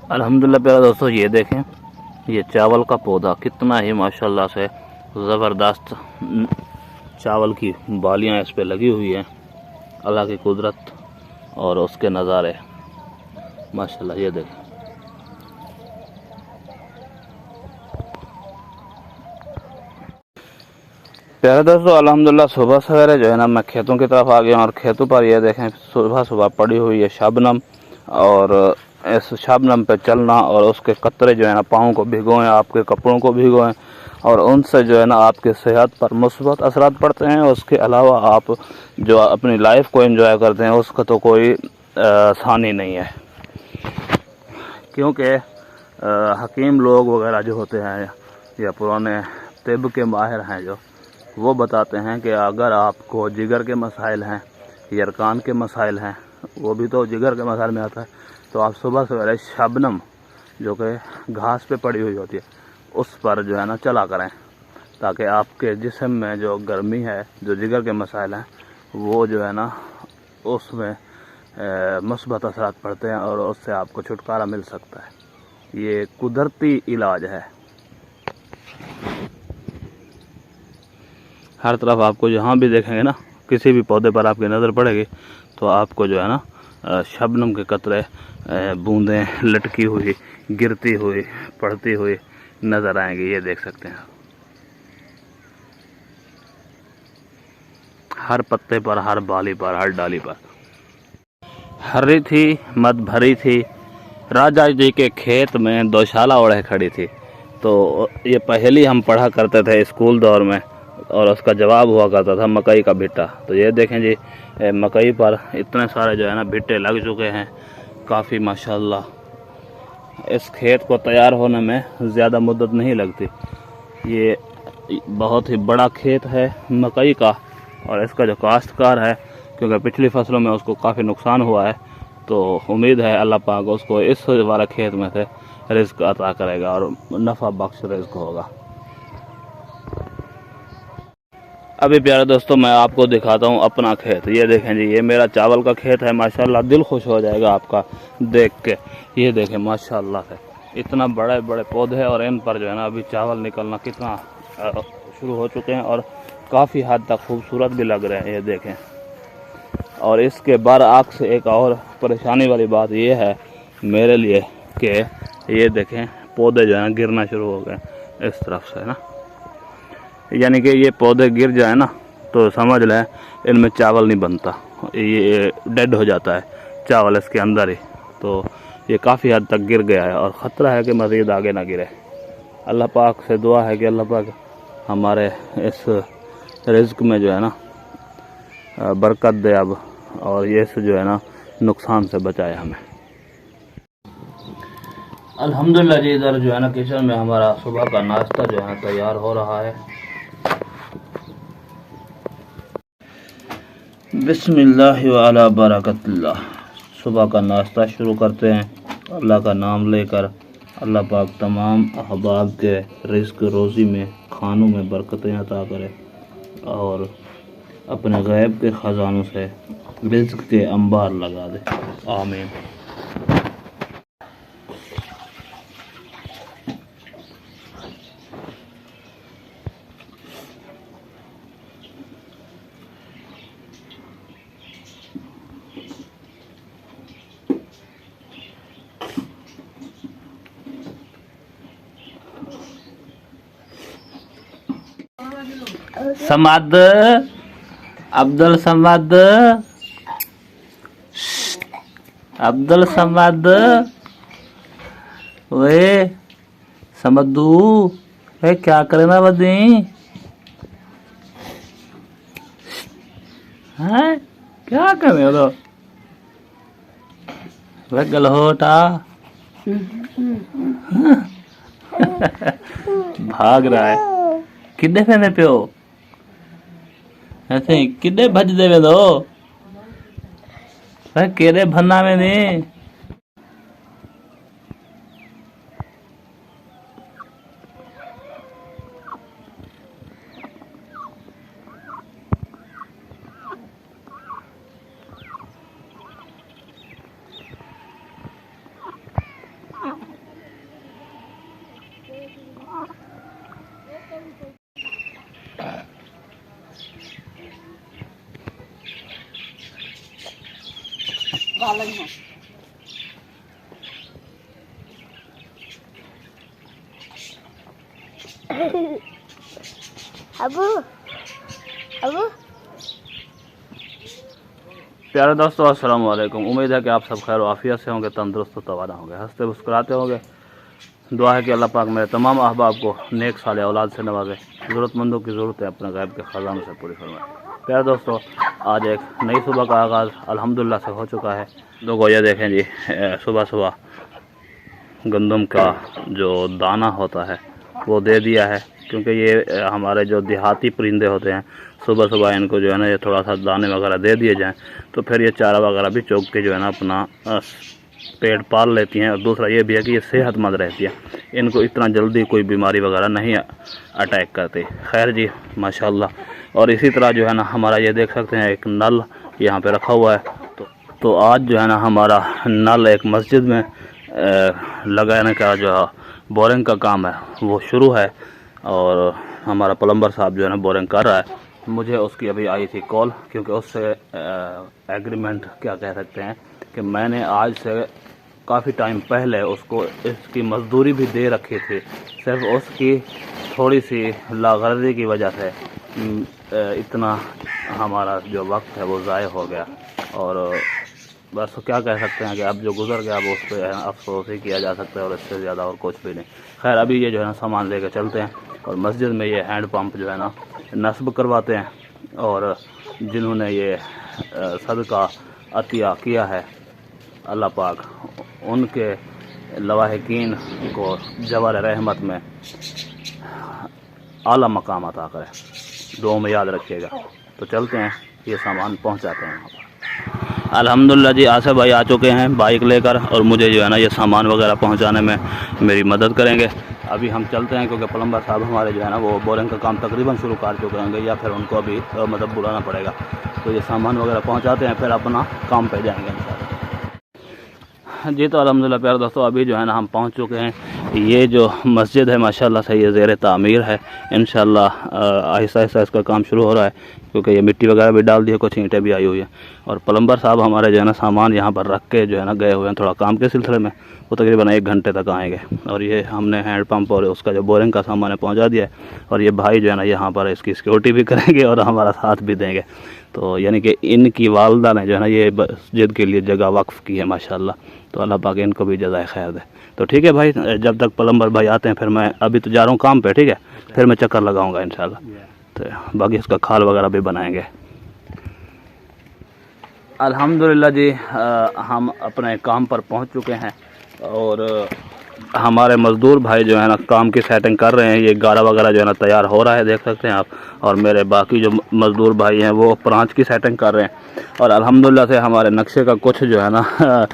अल्हम्दुलिल्लाह प्यारे दोस्तों, ये देखें, ये चावल का पौधा कितना ही माशाल्लाह से ज़बरदस्त चावल की बालियां इस पे लगी हुई हैं। अल्लाह की कुदरत और उसके नज़ारे माशाल्लाह। ये देखें, प्यारे दोस्तों अल्हम्दुलिल्लाह सुबह सवेरे जो है ना मैं खेतों की तरफ आ गया और खेतों पर ये देखें सुबह सुबह पड़ी हुई है शबनम, और इस शबनम पे चलना और उसके कतरे जो है ना पाँव को भिगोएं, आपके कपड़ों को भिगोएं, और उनसे जो है ना आपके सेहत पर मुस्बत असरात पड़ते हैं। उसके अलावा आप जो अपनी लाइफ को एंजॉय करते हैं उसका तो कोई आसानी नहीं है, क्योंकि हकीम लोग वगैरह जो होते हैं या पुराने तिब के माहिर हैं जो वो बताते हैं कि अगर आपको जिगर के मसाइल हैं, यरकान के मसाइल हैं, वो भी तो जिगर के मसाइल में आता है, तो आप सुबह सवेरे शबनम जो कि घास पे पड़ी हुई होती है उस पर जो है ना चला करें, ताकि आपके जिस्म में जो गर्मी है, जो जिगर के मसाइल हैं, वो जो है ना उसमें मुस्बत असरात पड़ते हैं और उससे आपको छुटकारा मिल सकता है। ये कुदरती इलाज है। हर तरफ आपको जहाँ भी देखेंगे ना, किसी भी पौधे पर आपकी नज़र पड़ेगी तो आपको जो है ना शबनम के कतरे बूंदें लटकी हुई, गिरती हुई, पड़ती हुई नज़र आएंगी। ये देख सकते हैं, हर पत्ते पर, हर बाली पर, हर डाली पर। हरी थी मत भरी थी, राजा जी के खेत में दोशाला ओढ़े खड़ी थी। तो ये पहली हम पढ़ा करते थे स्कूल दौर में, और उसका जवाब हुआ करता था मकई का भिट्टा। तो ये देखें जी, मकई पर इतने सारे जो है ना भिट्टे लग चुके हैं, काफ़ी माशाल्लाह। इस खेत को तैयार होने में ज़्यादा मुद्दत नहीं लगती। ये बहुत ही बड़ा खेत है मकई का, और इसका जो काश्तकार है, क्योंकि पिछली फसलों में उसको काफ़ी नुकसान हुआ है, तो उम्मीद है अल्लाह पाक उसको इस वाले खेत में से रिज़्क अता करेगा और नफ़ा बख्श रिज़्क होगा। अभी प्यारे दोस्तों मैं आपको दिखाता हूँ अपना खेत। ये देखें जी, ये मेरा चावल का खेत है। माशाल्लाह दिल खुश हो जाएगा आपका देख के। ये देखें माशाल्लाह से इतना बड़े बड़े पौधे, और इन पर जो है ना अभी चावल निकलना कितना शुरू हो चुके हैं और काफ़ी हद तक खूबसूरत भी लग रहे हैं। ये देखें, और इसके बरअक्स एक और परेशानी वाली बात ये है मेरे लिए कि ये देखें पौधे जो है गिरना शुरू हो गए इस तरफ से ना, यानी कि ये पौधे गिर जाए ना तो समझ लें इनमें चावल नहीं बनता, ये डेड हो जाता है चावल इसके अंदर ही। तो ये काफ़ी हद तक गिर गया है और ख़तरा है कि मज़ीद आगे ना गिरे। अल्लाह पाक से दुआ है कि अल्लाह पाक हमारे इस रिज़्क में जो है ना बरकत दे अब, और ये से जो है ना नुकसान से बचाए हमें। अल्हम्दुलिल्लाह जी, इधर जो है ना किचन में हमारा सुबह का नाश्ता जो है तैयार हो रहा है। बिस्मिल्लाह व अला बरकतिल्लाह। सुबह का नाश्ता शुरू करते हैं अल्लाह का नाम लेकर। अल्लाह पाक तमाम अहबाब के रिज़्क रोज़ी में, खानों में बरकतें अता करे और अपने गैब के ख़जानों से रिज़्क के अंबार लगा दे, आमीन। समद, अब्दुल समद, अब्दुल समद, वे समदू, वे क्या करे ना बदी है, क्या करे हो वे गलहोटा भाग रहा है। किड्डे फेंदे पियो ऐसे किड्डे भज देवे दो केरे भन्ना में नहीं। अबू अबू प्यारे दोस्तों, अस्सलाम वालेकुम। उम्मीद है कि आप सब खैर आफियत से होंगे, तंदुरुस्त तवाना होंगे, हंसते मुस्कुराते होंगे। दुआ है कि अल्लाह पाक मेरे तमाम अहबाब को नेक साले औलाद से नवाजे, ज़रूरतमंदों की ज़रूरतें अपने गैब के ख़जानों से पूरी फरमाए। प्यारे दोस्तों, आज एक नई सुबह का आगाज़ अल्हम्दुलिल्लाह से हो चुका है। लोगों ये देखें जी, सुबह सुबह गंदम का जो दाना होता है वो दे दिया है, क्योंकि ये हमारे जो देहाती परिंदे होते हैं, सुबह सुबह इनको जो है ना ये थोड़ा सा दाने वगैरह दे दिए जाएं तो फिर ये चारा वगैरह भी चौक के जो है ना अपना पेट पाल लेती हैं। और दूसरा ये भी है कि ये सेहतमंद रहती है, इनको इतना जल्दी कोई बीमारी वगैरह नहीं अटैक करती। खैर जी, माशाल्लाह। और इसी तरह जो है ना हमारा ये देख सकते हैं एक नल यहाँ पे रखा हुआ है। तो आज जो है ना हमारा नल एक मस्जिद में लगाने का जो बोरिंग का काम है वो शुरू है, और हमारा प्लम्बर साहब जो है ना बोरिंग कर रहा है। मुझे उसकी अभी आई थी कॉल, क्योंकि उससे एग्रीमेंट क्या कह सकते हैं कि मैंने आज से काफ़ी टाइम पहले उसको इसकी मजदूरी भी दे रखी थी। सिर्फ उसकी थोड़ी सी लागर्दी की वजह से इतना हमारा जो वक्त है वो ज़ाय हो गया। और बस क्या कह सकते हैं कि अब जो गुजर गया अब उस पर अफसोस ही किया जा सकता है, और इससे ज़्यादा और कुछ भी नहीं। खैर, अभी ये जो है ना सामान लेकर चलते हैं और मस्जिद में ये हैंड पंप जो है ना नस्ब करवाते हैं, और जिन्होंने ये सदका अतिया किया है अल्लाह पाक उनके लवाहिकीन को जवार रहमत में आला मकाम अता करे, दुआ में याद रखिएगा। तो चलते हैं, ये सामान पहुंचाते हैं वहाँ पर। अल्हम्दुलिल्लाह जी, आसिफ भाई आ चुके हैं बाइक लेकर, और मुझे जो है ना ये सामान वगैरह पहुंचाने में मेरी मदद करेंगे। अभी हम चलते हैं, क्योंकि प्लम्बर साहब हमारे जो है ना वो बोरिंग का काम तकरीबन शुरू कर चुके होंगे, या फिर उनको अभी मतलब बुलाना पड़ेगा। तो ये सामान वगैरह पहुंचाते हैं, फिर अपना काम पे जाएंगे इंशाल्लाह। जी, तो अल्हम्दुलिल्लाह प्यारे दोस्तों, अभी जो है ना हम पहुंच चुके हैं। ये जो मस्जिद है माशाल्लाह से ये ज़ेर तामीर है। इंशाल्लाह आहिस्ता आहिस्ता इसका काम शुरू हो रहा है, क्योंकि ये मिट्टी वगैरह भी डाल दी है, कुछ ईंटें भी आई हुई है। और प्लम्बर साहब हमारे जो है ना सामान यहाँ पर रख के जो है ना गए हुए हैं थोड़ा काम के सिलसिले में। वो तकरीबन 1 घंटे तक आएंगे। और ये हमने हैंड पंप और उसका जो बोरिंग का सामान है पहुँचा दिया है। और ये भाई जो है ना यहाँ पर इसकी सिक्योरिटी भी करेंगे और हमारा साथ भी देंगे। तो यानी कि इनकी वालदा ने जो है ना ये मस्जिद के लिए जगह वक्फ़ की है माशाल्लाह। तो अल्लाह पाक इनको भी जज़ाए खैर दे। तो ठीक है भाई, जब तक प्लम्बर भाई आते हैं फिर मैं अभी तो जा रहा हूँ काम पे, ठीक है, फिर मैं चक्कर लगाऊंगा इंशाल्लाह। तो बाकी इसका खाल वगैरह भी बनाएंगे। अल्हम्दुलिल्लाह जी, हम अपने काम पर पहुँच चुके हैं, और हमारे मज़दूर भाई जो है ना काम की सेटिंग कर रहे हैं। ये गारा वगैरह जो है ना तैयार हो रहा है, देख सकते हैं आप। और मेरे बाकी जो मज़दूर भाई हैं वो प्रांच की सेटिंग कर रहे हैं। और अल्हम्दुलिल्लाह से हमारे नक्शे का कुछ जो है ना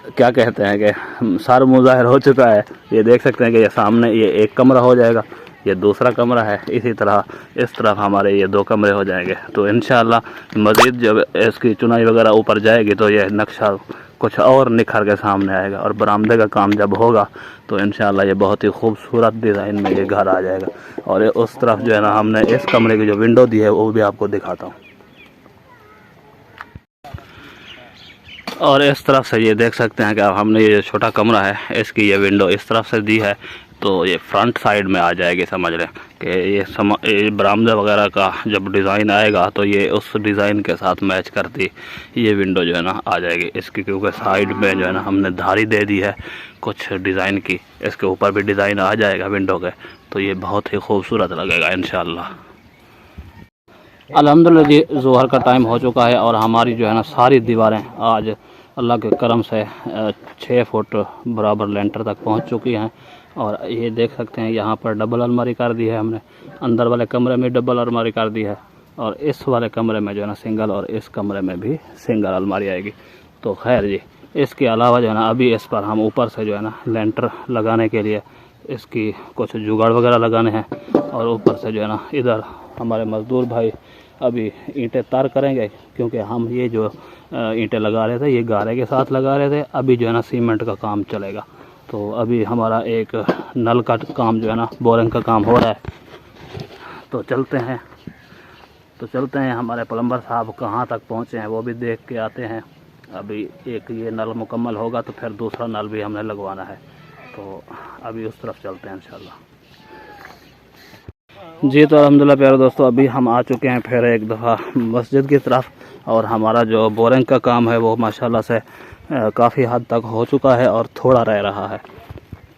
क्या कहते हैं कि सर मुज़ाहिर हो चुका है। ये देख सकते हैं कि ये सामने ये एक कमरा हो जाएगा, ये दूसरा कमरा है, इसी तरह इस तरफ हमारे ये 2 कमरे हो जाएंगे। तो इंशाअल्लाह मज़ीद जब इसकी चुनाई वगैरह ऊपर जाएगी तो ये नक्शा कुछ और निखर के सामने आएगा। और बरामदे का काम जब होगा तो इंशाअल्लाह ये बहुत ही खूबसूरत डिज़ाइन में ये घर आ जाएगा। और ये उस तरफ जो है ना हमने इस कमरे की जो विंडो दी है वो भी आपको दिखाता हूँ। और इस तरफ से ये देख सकते हैं कि हमने ये छोटा कमरा है, इसकी ये विंडो इस तरफ से दी है तो ये फ्रंट साइड में आ जाएगी। समझ रहे हैं कि ये बरामदा वगैरह का जब डिज़ाइन आएगा तो ये उस डिज़ाइन के साथ मैच करती ये विंडो जो है ना आ जाएगी इसकी, क्योंकि साइड में जो है ना हमने धारी दे दी है कुछ डिज़ाइन की। इसके ऊपर भी डिज़ाइन आ जाएगा विंडो के, तो ये बहुत ही खूबसूरत लगेगा इंशाअल्लाह। अल्हम्दुलिल्लाह जी, ज़ोहर का टाइम हो चुका है और हमारी जो है ना सारी दीवारें आज अल्लाह के करम से 6 फुट बराबर लेंटर तक पहुंच चुकी हैं। और ये देख सकते हैं यहाँ पर डबल अलमारी कर दी है हमने, अंदर वाले कमरे में डबल अलमारी कर दी है और इस वाले कमरे में जो है ना सिंगल, और इस कमरे में भी सिंगल अलमारी आएगी। तो खैर जी, इसके अलावा जो है ना अभी इस पर हम ऊपर से जो है ना लेंटर लगाने के लिए इसकी कुछ जुगाड़ वगैरह लगाने हैं। और ऊपर से जो है ना इधर हमारे मज़दूर भाई अभी ईंटें तार करेंगे, क्योंकि हम ये जो ईंटें लगा रहे थे ये गारे के साथ लगा रहे थे। अभी जो है ना सीमेंट का काम चलेगा। तो अभी हमारा एक नल का काम जो है ना बोरिंग का काम हो रहा है। तो चलते हैं हमारे प्लम्बर साहब कहाँ तक पहुँचे हैं वो भी देख के आते हैं। अभी एक ये नल मुकम्मल होगा तो फिर दूसरा नल भी हमने लगवाना है, तो अभी उस तरफ चलते हैं इंशाल्लाह। जी तो अल्हम्दुलिल्लाह प्यारे दोस्तों, अभी हम आ चुके हैं फिर एक दफ़ा मस्जिद की तरफ। और हमारा जो बोरिंग का काम है वो माशाल्लाह से काफ़ी हद तक हो चुका है और थोड़ा रह रहा है।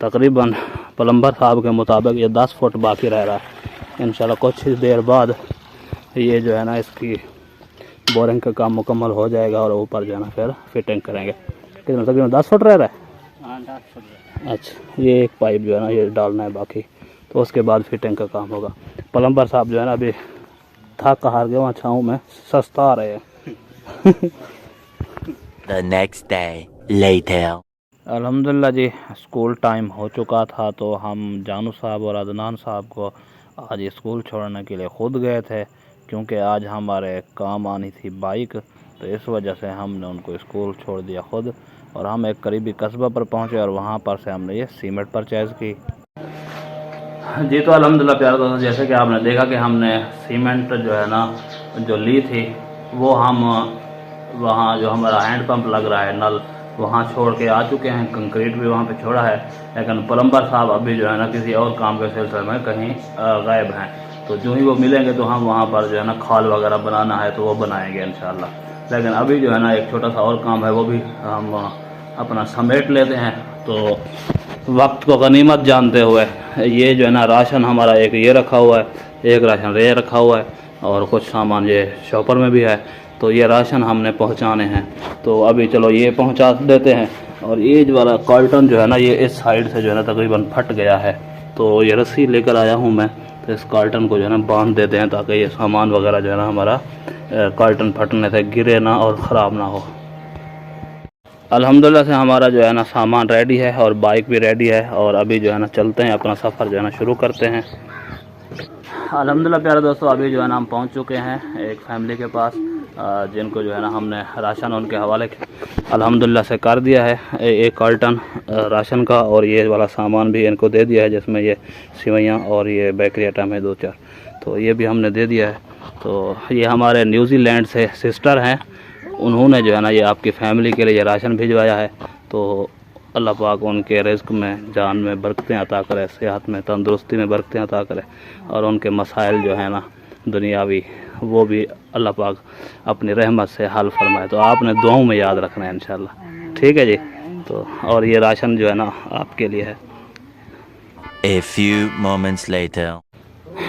तकरीबन प्लम्बर साहब के मुताबिक ये 10 फुट बाकी रह रहा है। इंशाल्लाह कुछ ही देर बाद ये जो है ना इसकी बोरिंग का काम मुकम्मल हो जाएगा और ऊपर जो है ना फिर फिटिंग करेंगे। कितना तकरीबन 10 फुट रह रहा है? हाँ 10 फुट। अच्छा, ये एक पाइप जो है ना ये डालना है बाकी, तो उसके बाद फिटिंग का काम होगा। प्लम्बर साहब जो है ना अभी थक हार गए, वहाँ छाँव में सस्ता आ रहे हैं। The next day later. अल्हम्दुलिल्लाह जी, स्कूल टाइम हो चुका था तो हम जानू साहब और अदनान साहब को आज स्कूल छोड़ने के लिए ख़ुद गए थे, क्योंकि आज हमारे काम आनी थी बाइक। तो इस वजह से हमने उनको स्कूल छोड़ दिया ख़ुद और हम एक करीबी कस्बा पर पहुँचे और वहाँ पर से हमने ये सीमेंट परचेज़ की। जी तो अल्हम्दुलिल्लाह प्यारे दोस्तों, जैसे कि आपने देखा कि हमने सीमेंट जो है ना जो ली थी वो हम वहाँ जो हमारा हैंड पंप लग रहा है नल वहाँ छोड़ के आ चुके हैं। कंक्रीट भी वहाँ पे छोड़ा है, लेकिन प्लम्बर साहब अभी जो है ना किसी और काम के सिलसिले में कहीं गायब हैं। तो जो ही वो मिलेंगे तो हम वहाँ पर जो है ना खाल वगैरह बनाना है तो वो बनाएंगे इंशाल्लाह। लेकिन अभी जो है ना एक छोटा सा और काम है वो भी हम अपना समेट लेते हैं। तो वक्त को गनीमत जानते हुए ये जो है ना राशन हमारा एक ये रखा हुआ है, एक राशन ये रखा हुआ है और कुछ सामान ये शॉपर में भी है। तो ये राशन हमने पहुंचाने हैं, तो अभी चलो ये पहुंचा देते हैं। और ये वाला कार्टन जो है ना ये इस साइड से जो है ना तकरीबन फट गया है, तो ये रस्सी लेकर आया हूँ मैं। तो इस कार्टन को जो है ना बांध देते हैं ताकि ये सामान वगैरह जो है ना हमारा कार्टन फटने से गिरे ना और ख़राब ना हो। अल्हम्दुलिल्लाह से हमारा जो है ना सामान रेडी है और बाइक भी रेडी है और अभी जो है ना चलते हैं, अपना सफ़र जो है ना शुरू करते हैं। अल्हम्दुलिल्लाह प्यारे दोस्तों, अभी जो है ना हम पहुंच चुके हैं एक फैमिली के पास, जिनको जो है ना हमने राशन उनके हवाले अल्हम्दुलिल्लाह से कर दिया है। एक कार्टन राशन का और ये वाला सामान भी इनको दे दिया है, जिसमें ये सिवैयाँ और ये बेकरी आइटम है 2-4, तो ये भी हमने दे दिया है। तो ये हमारे न्यूजीलैंड से सिस्टर हैं, उन्होंने जो है ना ये आपकी फ़ैमिली के लिए ये राशन भिजवाया है। तो अल्लाह पाक उनके रिज़्क़ में जान में बरकतें अता करे, सेहत में तंदुरुस्ती में बरकतें अता करे और उनके मसाइल जो है ना दुनियावी वो भी अल्लाह पाक अपनी रहमत से हल फरमाए। तो आपने दुआओं में याद रखना है इंशाल्लाह, ठीक है जी। तो और ये राशन जो है ना आपके लिए है। A few moments later.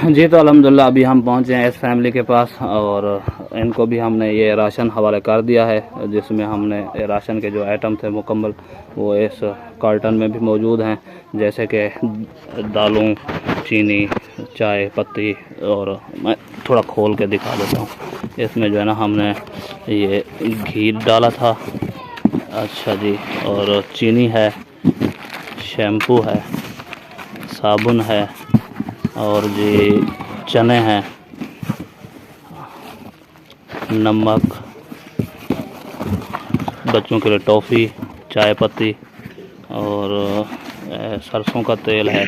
जी तो अल्हम्दुलिल्लाह अभी हम पहुँचे हैं इस फैमिली के पास और इनको भी हमने ये राशन हवाले कर दिया है, जिसमें हमने राशन के जो आइटम थे मुकम्मल वो इस कार्टन में भी मौजूद हैं। जैसे कि दालों, चीनी, चाय पत्ती, और मैं थोड़ा खोल के दिखा देता हूँ। इसमें जो है ना हमने ये घी डाला था, अच्छा जी, और चीनी है, शैम्पू है, साबुन है, और जी चने हैं, नमक, बच्चों के लिए टॉफ़ी, चाय पत्ती, और सरसों का तेल है,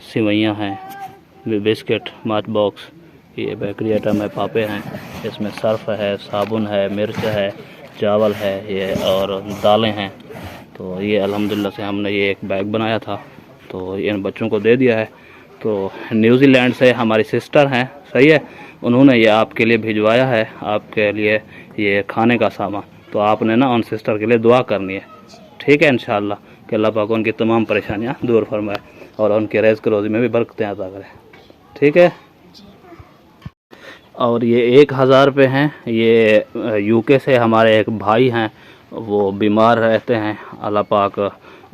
सिवैयाँ हैं, बिस्किट, माच बॉक्स, ये बेकरी आइटम है, पापे हैं, इसमें सर्फ है, साबुन है, मिर्च है, चावल है ये, और दालें हैं। तो ये अल्हम्दुलिल्लाह से हमने ये एक बैग बनाया था, तो इन बच्चों को दे दिया है। तो न्यूजीलैंड से हमारी सिस्टर हैं, सही है, उन्होंने ये आपके लिए भिजवाया है, आपके लिए ये खाने का सामान। तो आपने ना उन सिस्टर के लिए दुआ करनी है, ठीक है, इंशाअल्लाह कि अल्लाह पाक उनकी तमाम परेशानियां दूर फरमाए और उनके रिज़्क़ रोज़ी में भी बरकतें अता करे, ठीक है। और ये 1000 रुपये हैं, ये यूके से हमारे एक भाई हैं, वो बीमार रहते हैं, अल्लाह पाक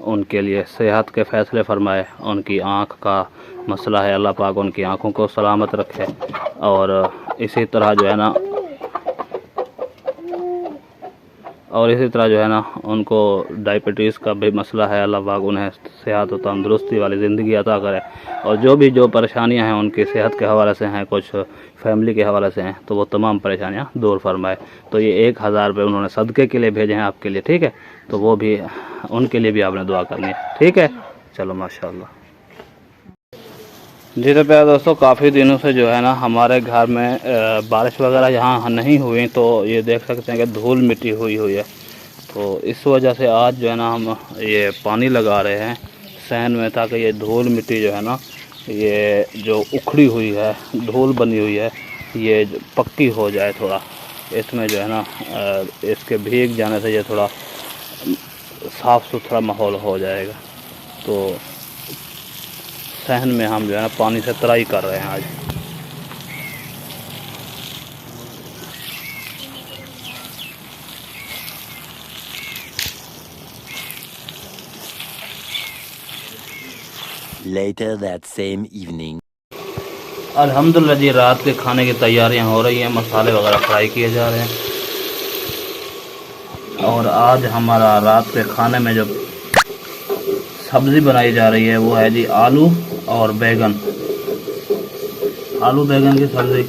उनके लिए सेहत के फ़ैसले फरमाए। उनकी आँख का मसला है, अल्लाह पाक उनकी आँखों को सलामत रखे। और इसी तरह जो है ना उनको डायबिटीज़ का भी मसला है, अल्लाह पाक उन्हें सेहत और तंदुरुस्ती वाली ज़िंदगी अता करे। और जो परेशानियां हैं उनकी सेहत के हवाले से हैं, कुछ फैमिली के हवाले से हैं, तो वो तमाम परेशानियां दूर फरमाए। तो ये 1000 रुपये उन्होंने सदक़े के लिए भेजे हैं आपके लिए, ठीक है। तो वो भी, उनके लिए भी आपने दुआ करनी है, ठीक है। चलो माशाल्लाह जी। तो प्यारे दोस्तों, काफ़ी दिनों से जो है ना हमारे घर में बारिश वगैरह यहाँ नहीं हुई, तो ये देख सकते हैं कि धूल मिट्टी हुई है। तो इस वजह से आज जो है ना हम ये पानी लगा रहे हैं सहन में, ताकि ये धूल मिट्टी जो है ना, ये जो उखड़ी हुई है, धूल बनी हुई है, ये पक्की हो जाए थोड़ा। इसमें जो है ना इसके भीग जाने से ये थोड़ा साफ़ सुथरा माहौल हो जाएगा। तो सहन में हम जो है ना पानी से तराई कर रहे हैं आज। Later that same evening. अल्हम्दुलिल्लाह जी, रात के खाने की तैयारियां हो रही हैं, मसाले वगैरह फ्राई किए जा रहे हैं। और आज हमारा रात के खाने में जो सब्ज़ी बनाई जा रही है वो है जी आलू और बैगन, आलू बैगन की सब्ज़ी।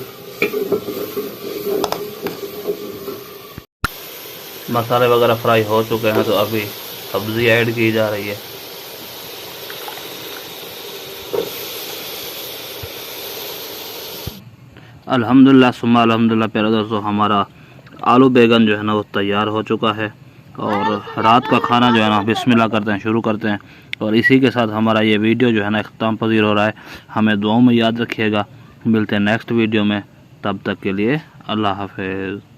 मसाले वगैरह फ्राई हो चुके हैं, तो अभी सब्ज़ी ऐड की जा रही है। अल्हम्दुलिल्लाह सुम्मा अल्हम्दुलिल्लाह प्यारे दोस्तों, हमारा आलू बैगन जो है ना वो तैयार हो चुका है। और रात का खाना जो है ना बिस्मिल्लाह करते हैं, शुरू करते हैं। और इसी के साथ हमारा ये वीडियो जो है ना इख्तिताम पज़ीर हो रहा है। हमें दुआओं में याद रखिएगा, मिलते हैं नेक्स्ट वीडियो में, तब तक के लिए अल्लाह हाफ़िज़।